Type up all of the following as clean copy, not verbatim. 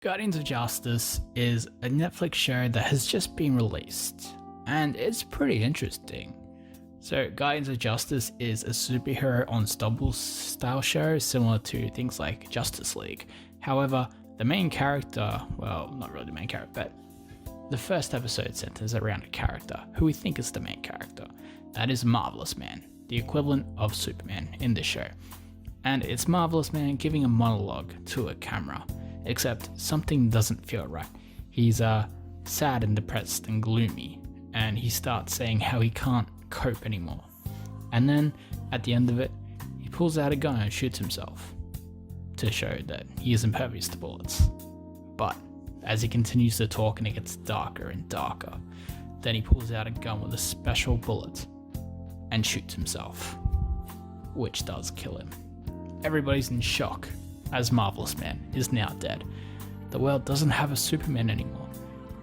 Guardians of Justice is a Netflix show that has just been released, and it's pretty interesting. So, Guardians of Justice is a superhero ensemble style show similar to things like Justice League. However, the main character, well, not really the main character, but the first episode centers around a character who we think is the main character. That is Marvelous Man, the equivalent of Superman in this show. And it's Marvelous Man giving a monologue to a camera, except something doesn't feel right. He's sad and depressed and gloomy, and he starts saying how he can't cope anymore. And then at the end of it, he pulls out a gun and shoots himself to show that he is impervious to bullets. But as he continues to talk and it gets darker and darker, then he pulls out a gun with a special bullet and shoots himself, which does kill him. Everybody's in shock as Marvelous Man is now dead. The world doesn't have a Superman anymore,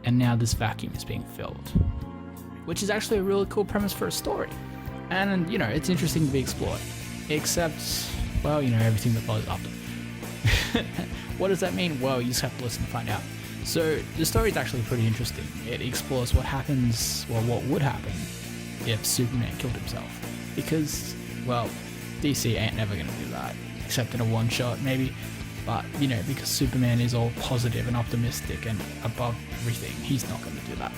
and now this vacuum is being filled. Which is actually a really cool premise for a story. And, it's interesting to be explored. Except, everything that follows after. What does that mean? Well, you just have to listen to find out. So, the story is actually pretty interesting. It explores what would happen if Superman killed himself. Because, DC ain't never gonna do that. Except in a one-shot, maybe. But, because Superman is all positive and optimistic and above everything, he's not gonna do that.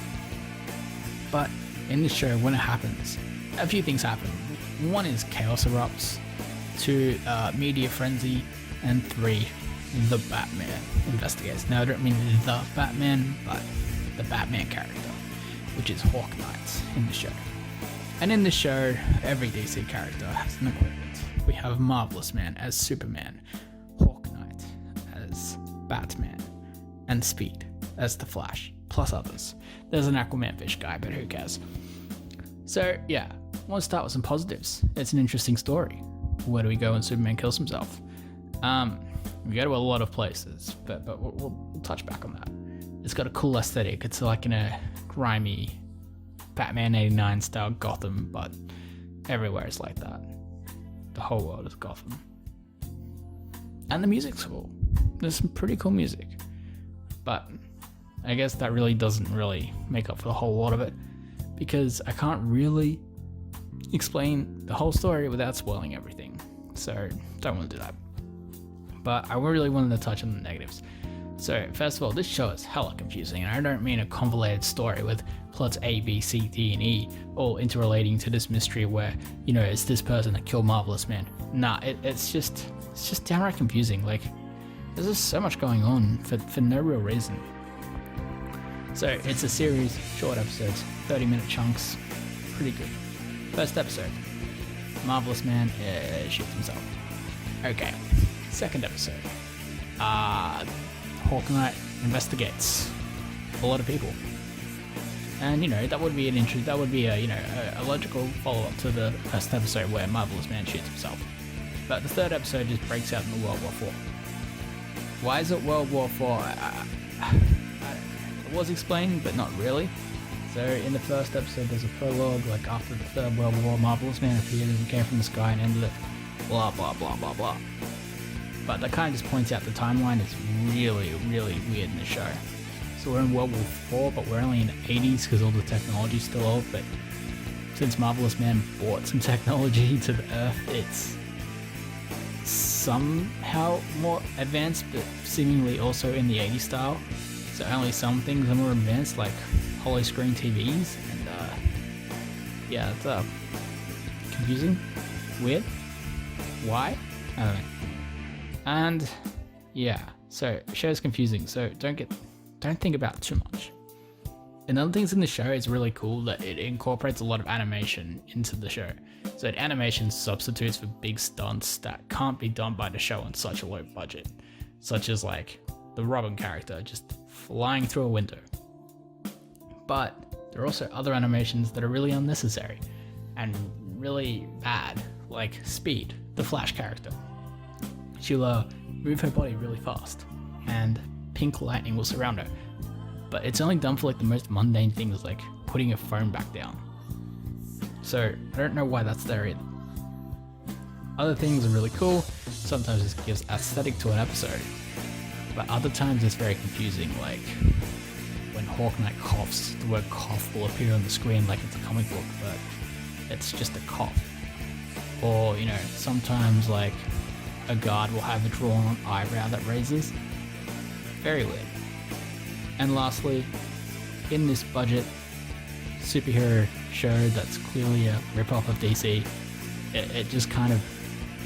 But in this show, when it happens, a few things happen. One is chaos erupts, 2, media frenzy, and 3, the Batman investigates. Now, I don't mean the Batman, but the Batman character, which is Hawk Knight in the show. And in the show, every DC character has an equivalent. We have Marvelous Man as Superman, Hawk Knight as Batman, and Speed as the Flash, plus others. There's an Aquaman fish guy, but who cares? So, I want to start with some positives. It's an interesting story. Where do we go when Superman kills himself? We go to a lot of places, but we'll touch back on that. It's got a cool aesthetic. It's like in a grimy Batman 89 style Gotham, but everywhere is like that. The whole world is Gotham. And the music's cool. There's some pretty cool music. But I guess that really doesn't make up for the whole lot of it, because I can't really explain the whole story without spoiling everything. So don't want to do that. But I really wanted to touch on the negatives. So first of all, this show is hella confusing, and I don't mean a convoluted story with plots A, B, C, D, and E all interrelating to this mystery where, it's this person that killed Marvelous Man. Nah, it's just downright confusing. Like, there's just so much going on for no real reason. So it's a series, short episodes, 30-minute chunks, pretty good. First episode, Marvelous Man shoots himself. Okay, second episode, Hawk Knight investigates a lot of people, and that would be a logical follow-up to the first episode where Marvelous Man shoots himself. But the third episode just breaks out into World War IV. Why is it World War IV? It was explained, but not really. So in the first episode, there's a prologue, like after the Third World War, Marvelous Man appeared and came from the sky and ended it, blah, blah, blah, blah, blah. But that kind of just points out the timeline is really, really weird in the show. So we're in World War IV, but we're only in the 80s because all the technology's still old, but since Marvelous Man brought some technology to the Earth, it's somehow more advanced, but seemingly also in the 80s style. So only some things are more advanced, like hollow screen TVs, and it's confusing, weird. Why? I don't know. And so show's confusing. So don't think about it too much. Another things in the show is really cool that it incorporates a lot of animation into the show. So animation substitutes for big stunts that can't be done by the show on such a low budget, such as like the Robin character just flying through a window. But there are also other animations that are really unnecessary and really bad, like Speed, the Flash character. She'll move her body really fast, and pink lightning will surround her. But it's only done for like the most mundane things, like putting your phone back down. So I don't know why that's there either. Other things are really cool. Sometimes it gives aesthetic to an episode. but other times it's very confusing, like when Hawk Knight coughs, the word cough will appear on the screen like it's a comic book, but it's just a cough. Or, you know, sometimes like a guard will have a drawn eyebrow that raises. Very weird. And lastly, in this budget superhero show that's clearly a ripoff of DC, it just kind of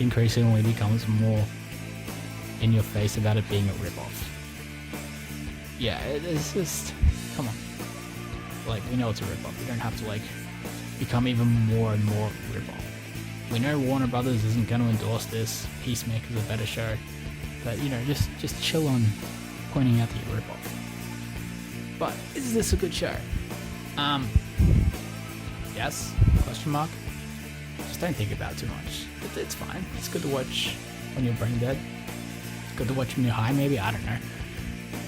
increasingly becomes more in your face about it being a ripoff. Yeah, it's just, come on. Like, we know it's a ripoff. We don't have to like become even more and more ripoff. We know Warner Brothers isn't going to endorse this. Peacemaker's a better show, but you know, just chill on pointing out the ripoff. But is this a good show? Yes? Question mark. Just don't think about it too much. It's fine. It's good to watch when you're brain dead. It's good to watch when you're high, maybe. I don't know.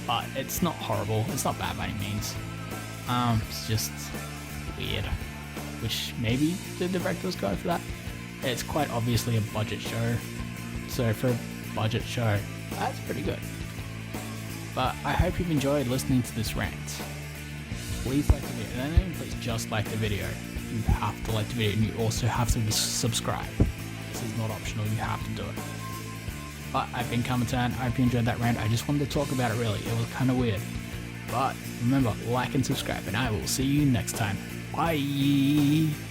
But it's not horrible. It's not bad by any means. It's just weird. Which maybe the director's go for that. It's quite obviously a budget show. So for a budget show, that's pretty good. But I hope you've enjoyed listening to this rant. Please like the video. And then please just like the video. You have to like the video and you also have to subscribe. This is not optional, you have to do it. But I've been Kamatan. I hope you enjoyed that rant. I just wanted to talk about it really. It was kind of weird. But remember, like and subscribe and I will see you next time. Bye!